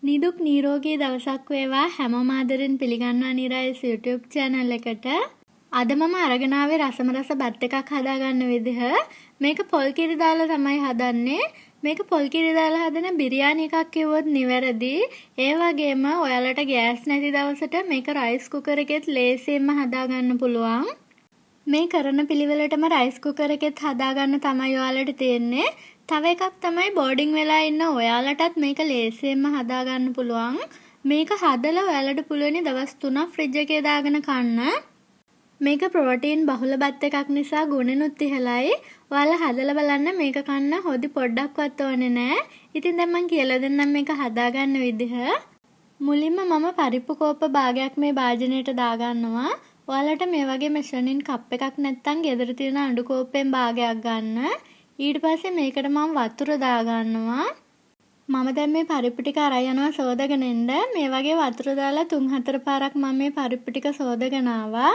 නිදුක් නිරෝගී දවසක් වේවා හැමෝම ආදරෙන් පිළිගන්නවා නිරායස් YouTube channel එකට. අද මම අරගෙන ආවේ රසම රස බත් එකක් හදාගන්න විදිහ. මේක පොල් කිරි දාලා තමයි හදන්නේ. මේක පොල් කිරි දාලා හදන බිරියානි එකක් කිව්වොත් නිවැරදි. ඒ වගේම ඔයාලට ගෑස් නැති දවසට මේක රයිස් කුකර් එකෙත් ලේසියෙන්ම හදාගන්න පුළුවන්. මේ කරන පිළිවෙලටම රයිස් කුකර් එකෙත් හදාගන්න තමයි ඔයාලට තියෙන්නේ. තව එකක් තමයි බෝඩින් වෙලා ඉන්න ඔයාලටත් මේක ලේසියෙන්ම හදාගන්න පුළුවන්. මේක හදලා ඔයාලට පුළුවන් දවස් 3ක් ෆ්‍රිජ් එකේ දාගෙන කන්න. මේක ප්‍රෝටීන් බහුල බත් එකක් නිසා ගුණෙනුත් ඉහළයි. ඔයාලා හදලා බලන්න මේක කන්න හොදි පොඩ්ඩක්වත් ඕනේ නෑ. ඉතින් දැන් මම කියලා දෙන්නම් මේක හදාගන්න විදිහ. මුලින්ම මම පරිප්පු කෝප්ප භාගයක් මේ භාජනයට දාගන්නවා. ඔයාලට මේ වගේ මෙෂරින් කප් එකක් නැත්නම් ගෙදර තියෙන අඬු කෝප්පෙන් භාගයක් ගන්න. ඊට පස්සේ මේකට මම වතුර දාගන්නවා. මම දැන් මේ පරිප්පු ටික අරන් යනවා සෝදගෙන එන්න. මේ වගේ වතුර දාලා 3-4 පාරක් මම මේ පරිප්පු ටික සෝදගෙන ආවා.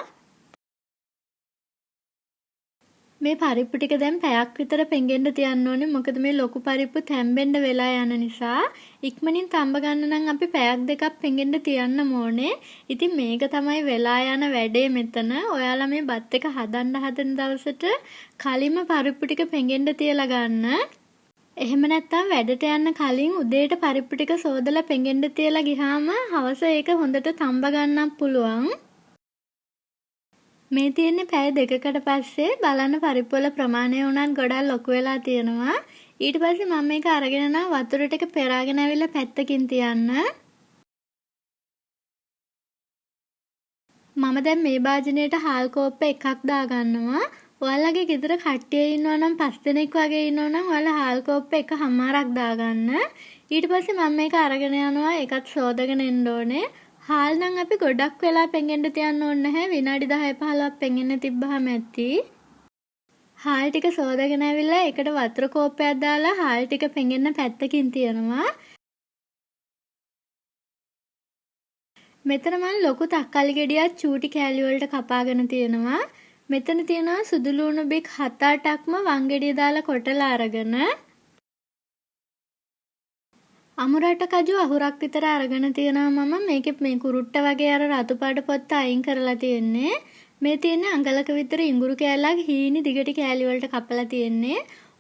මේ පරිප්පු ටික දැන් පැයක් විතර පෙඟෙන්න තියන්න ඕනේ. මොකද මේ ලොකු පරිප්පු තැම්බෙන්න වෙලා යන නිසා. ඉක්මනින් තඹ ගන්න නම් අපි පැයක් දෙකක් පෙඟෙන්න තියන්න ඕනේ. ඉතින් මේක තමයි වෙලා යන වැඩේ මෙතන. ඔයාලා මේ බත් එක හදන්න හදන දවසට කලින්ම පරිප්පු ටික පෙඟෙන්න තියලා ගන්න. එහෙම නැත්නම් වැඩට යන්න කලින් උදේට පරිප්පු ටික සෝදලා පෙඟෙන්න තියලා ගියාම හවස ඒක හොඳට තඹ ගන්නත් පුළුවන්. මේ තියෙන්නේ පැය දෙකකට පස්සේ බලන්න පරිප්පු වල ප්‍රමාණය උනත් ගොඩක් ලොකු වෙලා තියෙනවා. ඊට පස්සේ මම මේක අරගෙන යනවා වතුර ටික පෙරාගෙන ඇවිල්ලා පැත්තකින් තියන්න. මම දැන් මේ භාජනයට හාල් කෝප්ප එකක් දාගන්නවා. ඔයාලගේ ගෙදර කට්ටිය ඉන්නවා නම් 5 දෙනෙක් වගේ ඉන්නවා නම් ඔයාලා හාල් කෝප්ප එකමාරක් දාගන්න. ඊට පස්සේ මම මේක අරගෙන යනවා ඒකත් සෝදගෙන එන්න ඕනේ. හාල් නම් අපි ගොඩක් වෙලා පෙඟෙන්න තියන්න ඕනේ නැහැ. විනාඩි 10-15ක් පෙඟෙන්න තිබ්බහම ඇති. හාල් ටික සෝදගෙන ඇවිල්ලා ඒකට වතුර කෝප්පයක් දාලා හාල් ටික පෙඟෙන්න පැත්තකින් තියනවා. මෙතන මම ලොකු තක්කාලි ගෙඩියක් චූටි කෑලි වලට කපාගෙන තියෙනවා. මෙතන තියෙනවා සුදු ලුණු බික් 7-8ක්ම වංගෙඩිය දාලා කොටලා අරගෙන රටකජ අහුරක් විතර අරගෙන තියෙනවා මම. මේකේ මේ කුරුට්ට වගේ අර රතු පාට පොත්ත අයින් කරලා තියෙන්නේ. මේ තියෙන්නේ අඟලක විතර ඉඟුරු කෑල්ලක් හීනි දිගට කෑලි වලට කපලා තියෙන්නේ.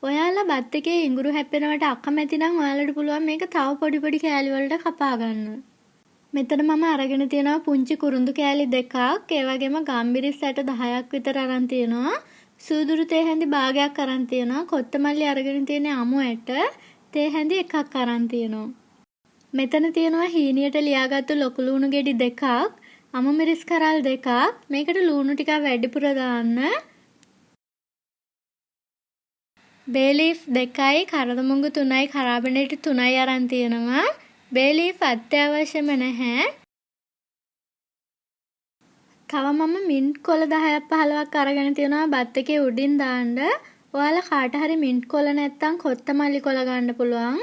ඔයාලා බත් එකේ ඉඟුරු හැප්පෙනවට අකමැති නම් ඔයාලට පුළුවන් මේක තව පොඩි පොඩි කෑලි වලට කපා ගන්න. මෙතන මම අරගෙන තියෙනවා පුංචි කුරුඳු කෑලි දෙකක්. ඒ වගේම ගම්බිරිස් ඇට 10ක් විතර අරන් තියෙනවා. සූදුරු තේ හැඳි භාගයක් අරන් තියෙනවා. කොත්තමල්ලි අරගෙන තියෙන්නේ අමු ඇට. තේ හැඳි එකක් අරන් තියෙනවා. මෙතන තියෙනවා හීනියට ලියාගත්තු ලොකු ලුණු ගෙඩි දෙකක්, අමු මිරිස් කරල් දෙකක්. මේකට ලුණු ටිකක් වැඩිපුර දාන්න. බේ ලීෆ් 2යි, කරදමුංගු 3යි, කරාබනේටි 3යි අරන් තියෙනවා. බේ ලීෆ් අත්‍යවශ්‍යම නැහැ. තව මම මින්ට් කොළ 10-15ක් අරගෙන තියෙනවා බත් එකේ උඩින් දාන්න. ඔයාලා කාට හරි මින්ට් කොළ නැත්තම් කොත්තමල්ලි කොළ ගන්න පුළුවන්.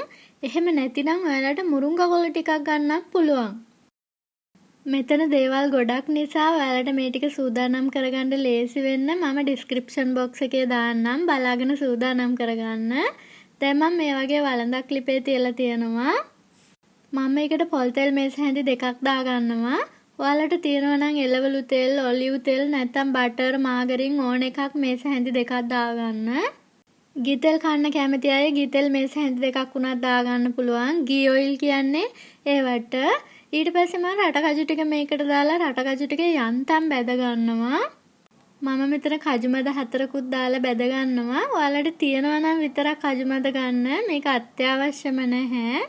එහෙම නැතිනම් ඔයාලට මුරුංගා කොළ ටිකක් ගන්නත් පුළුවන්. මෙතන දේවල් ගොඩක් නිසා ඔයාලට මේ ටික සූදානම් කරගන්න ලේසි වෙන්න මම ඩිස්ක්‍රිප්ෂන් බොක්ස් එකේ දාන්නම්. බලාගෙන සූදානම් කරගන්න. දැන් මම මේ වගේ වළඳක් ලිපේ තියලා තියෙනවා. මම මේකට පොල් තෙල් මේස හැඳි දෙකක් දාගන්නවා. ඔයාලට තියෙනවා නම් එළවලු තෙල්, ඔලිව් තෙල් නැත්නම් බටර්, මාගරින් ඕන එකක් මේස හැඳි දෙකක් දාගන්න. ගිතෙල් කන්න කැමති අය ගිතෙල් මේස හැඳි දෙකක් උනත් දාගන්න පුළුවන්. ගී ඔයිල් කියන්නේ ඒවට. ඊට පස්සේ මම රටකජු ටික මේකට දාලා රටකජු ටික යන්තම් බැද ගන්නවා. මම මෙතන කජු මැද 4කුත් දාලා බැද ගන්නවා. ඔයාලට තියෙනවා නම් විතරක් කජු මැද ගන්න. මේක අත්‍යවශ්‍යම නැහැ.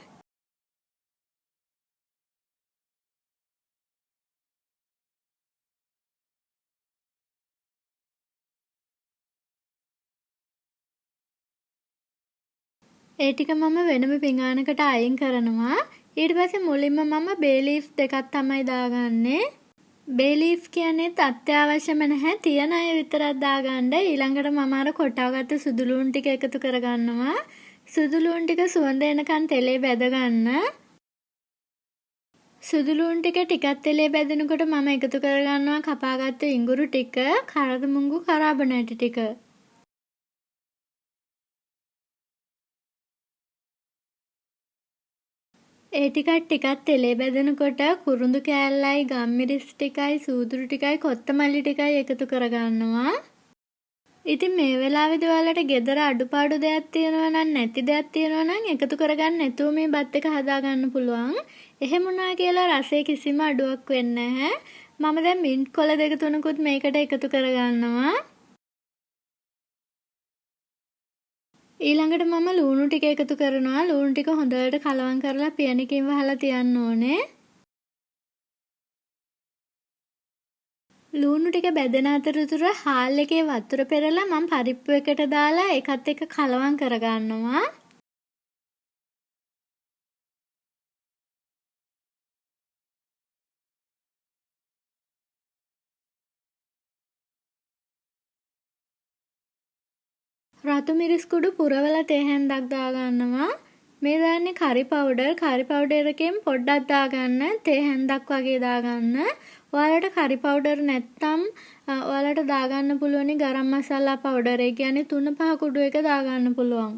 ඒ ටික මම වෙනම පිඟානකට අයින් කරනවා. ඊට පස්සේ මුලින්ම මම බේ ලීෆ් දෙකක් තමයි දාගන්නේ. බේ ලීෆ් කියන්නේ අත්‍යවශ්‍යම නැහැ. තියන අය විතරක් දාගන්න. ඊළඟට මම අර කොටවගත්ත සුදු ලුණු ටික එකතු කරගන්නවා. සුදු ලුණු ටික සුවඳ එනකන් තෙලේ බැද ගන්න. සුදු ලුණු ටික ටිකක් තෙලේ බැදෙනකොට මම එකතු කරගන්නවා කපාගත්ත ඉඟුරු ටික, කරදමුංගු කරාබනැටි ටික. ඒ ටිකක් තෙලේ බැදෙනකොට කුරුඳු කෑල්ලයි ගම්මිරිස් ටිකයි සූදුරු ටිකයි කොත්තමල්ලි ටිකයි එකතු කරගන්නවා. ඉතින් මේ වෙලාවේදී ඔයාලට ගෙදර අඩුපාඩු දෙයක් තියෙනවා නම් නැති දෙයක් තියෙනවා නම් එකතු කරගන්න නැතුව මේ බත් එක හදාගන්න පුළුවන්. එහෙම වුණා කියලා රසයේ කිසිම අඩුවක් වෙන්නේ නැහැ. මම දැන් මින්ට් කොළ දෙක තුනකුත් මේකට එකතු කරගන්නවා. ඊළඟට මම ලුණු ටික එකතු කරනවා. ලුණු ටික හොඳට කලවම් කරලා පියනකින් වහලා තියන්න ඕනේ. ලුණු ටික බැදෙන අතරතුර හාල් එකේ වතුර පෙරලා මම පරිප්පු එකට දාලා ඒකත් එක්ක කලවම් කරගන්නවා. රතු මිරිස් කුඩු පුරවලා තේ හැන්දක් දාගන්නවා. මේ දාන්නේ කරි පවුඩර්. කරි පවුඩර් එකෙන් පොඩ්ඩක් දාගන්න. තේ හැන්දක් වගේ දාගන්න. ඔයාලට කරි පවුඩර් නැත්තම් ඔයාලට දාගන්න පුළුවනි ගරම් මසාලා පවුඩර්. ඒ කියන්නේ 3-5 කුඩු එක දාගන්න පුළුවන්.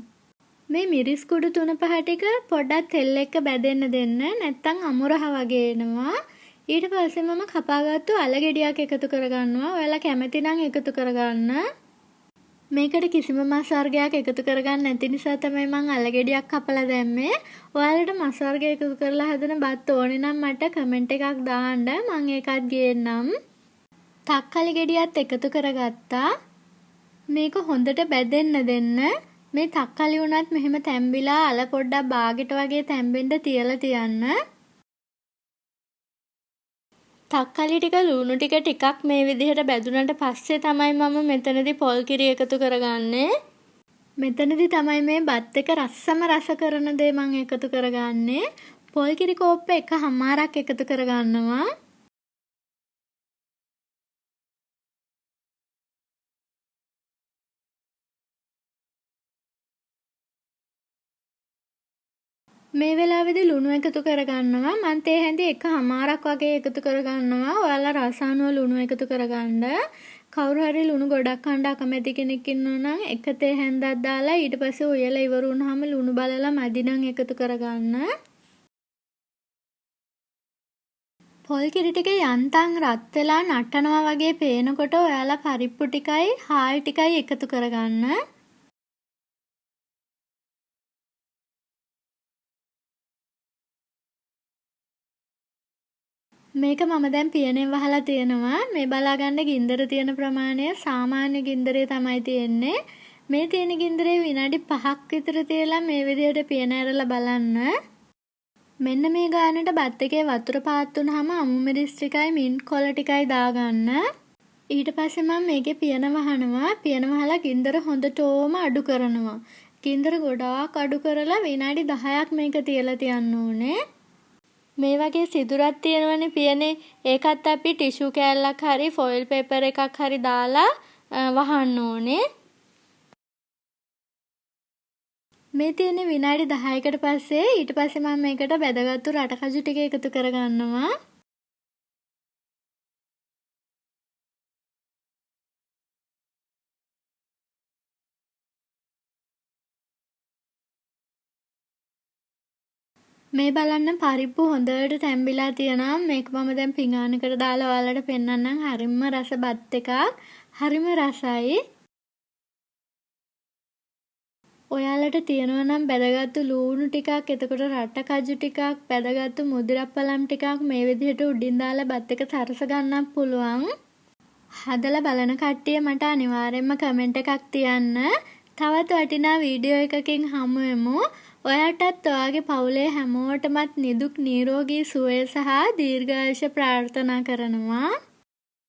මේ මිරිස් කුඩු 3-5 ටික පොඩ්ඩක් තෙල් එක්ක බැදෙන්න දෙන්න. නැත්තම් අමුරහ වගේ එනවා. ඊට පස්සේ මම කපාගත්තු අල ගෙඩියක් එකතු කරගන්නවා. ඔයාලා කැමති නම් එකතු කරගන්න. මේකට කිසිම මස් වර්ගයක් එකතු කරගන්න නැති නිසා තමයි මම අල ගෙඩියක් කපලා දැම්මේ. ඔයාලට මස් වර්ග එකතු කරලා හදන බත් ඕනේ නම් මට කමෙන්ට් එකක් දාන්න. මම ඒකත් ගේන්නම්. තක්කලි ගෙඩියත් එකතු කරගත්තා. මේක හොඳට බැදෙන්න දෙන්න. මේ තක්කලි උනත් මෙහෙම තැම්බිලා අල පොඩ්ඩක් බාගෙට වගේ තැම්බෙන්න තියලා තියන්න. තක්කලි ටික ලුණු ටිකක් මේ විදිහට බැදුනට පස්සේ තමයි මම මෙතනදී පොල් කිරි එකතු කරගන්නේ. මෙතනදී තමයි මේ බත් එක රස්සම රස කරන දේ මම එකතු කරගන්නේ. පොල් කිරි කෝප්ප එකමාරක් එකතු කරගන්නවා. මේ වෙලාවේදී ලුණු එකතු කරගන්නවා. මම තේ හැඳි එකමාරක් වගේ එකතු කරගන්නවා. ඔයාලා රස අනුව ලුණු එකතු කරගන්න. කවුරු හරි ලුණු ගොඩක් කන්න අකමැති කෙනෙක් ඉන්නවා නම් එක තේ හැඳක් දාලා ඊට පස්සේ උයලා ඉවර වුණාම ලුණු බලලා මදි නම් එකතු කරගන්න. පොල් කිරි ටික යන්තම් රත් වෙලා නටනවා වගේ පේනකොට ඔයාලා පරිප්පු ටිකයි හාල් ටිකයි එකතු කරගන්න. මේක මම දැන් පියනෙන් වහලා තියෙනවා. මේ බලාගන්න ගින්දර තියෙන ප්‍රමාණය සාමාන්‍ය ගින්දරේ තමයි තියෙන්නේ. මේ තියෙන ගින්දරේ විනාඩි 5ක් විතර තියලා මේ විදිහට පියන ඇරලා බලන්න. මෙන්න මේ ගානට බත් එකේ වතුර පාත් වුනහම අමු මිරිස් ටිකයි මින්ට් කොළ ටිකයි දාගන්න. ඊට පස්සේ මම මේකේ පියන වහනවා. පියන වහලා ගින්දර හොඳටම අඩු කරනවා. ගින්දර ගොඩාක් අඩු කරලා විනාඩි 10ක් මේක තියලා තියන්න ඕනේ. මේ වගේ සිදුරක් තියෙනවනේ පියනේ. ඒකත් අපි ටිෂු කෑල්ලක් හරි ෆොයිල් පේපර් එකක් හරි දාලා වහන්න ඕනේ. මේ තියෙන්නේ විනාඩි 10කට පස්සේ. ඊට පස්සේ මම මේකට බැදගත්තු රටකජු ටික එකතු කරගන්නවා. මේ බලන්න පරිප්පු හොඳට තැම්බිලා තියෙනවා. මේක මම දැන් පිඟානකට දාලා ඔයාලට පෙන්නන්නම්. හරිම රස බත් එකක්. හරිම රසයි. ඔයාලට තියෙනවා නම් බැදගත්තු ලූණු ටිකක්, එතකොට රටකජු ටිකක්, බැදගත්තු මුදිරප්පලම් ටිකක් මේ විදිහට උඩින් දාලා බත් එක සරස ගන්නත් පුළුවන්. හදලා බලන කට්ටිය මට අනිවාර්යෙන්ම කමෙන්ට් එකක් තියන්න. තවත් වටිනා වීඩියෝ එකකින් හමු වෙමු. ඔයාටත් ඔයාගේ පවුලේ හැමෝටමත් නිදුක් නිරෝගී සුවය සහ දීර්ඝායුෂ ප්‍රාර්ථනා කරනවා.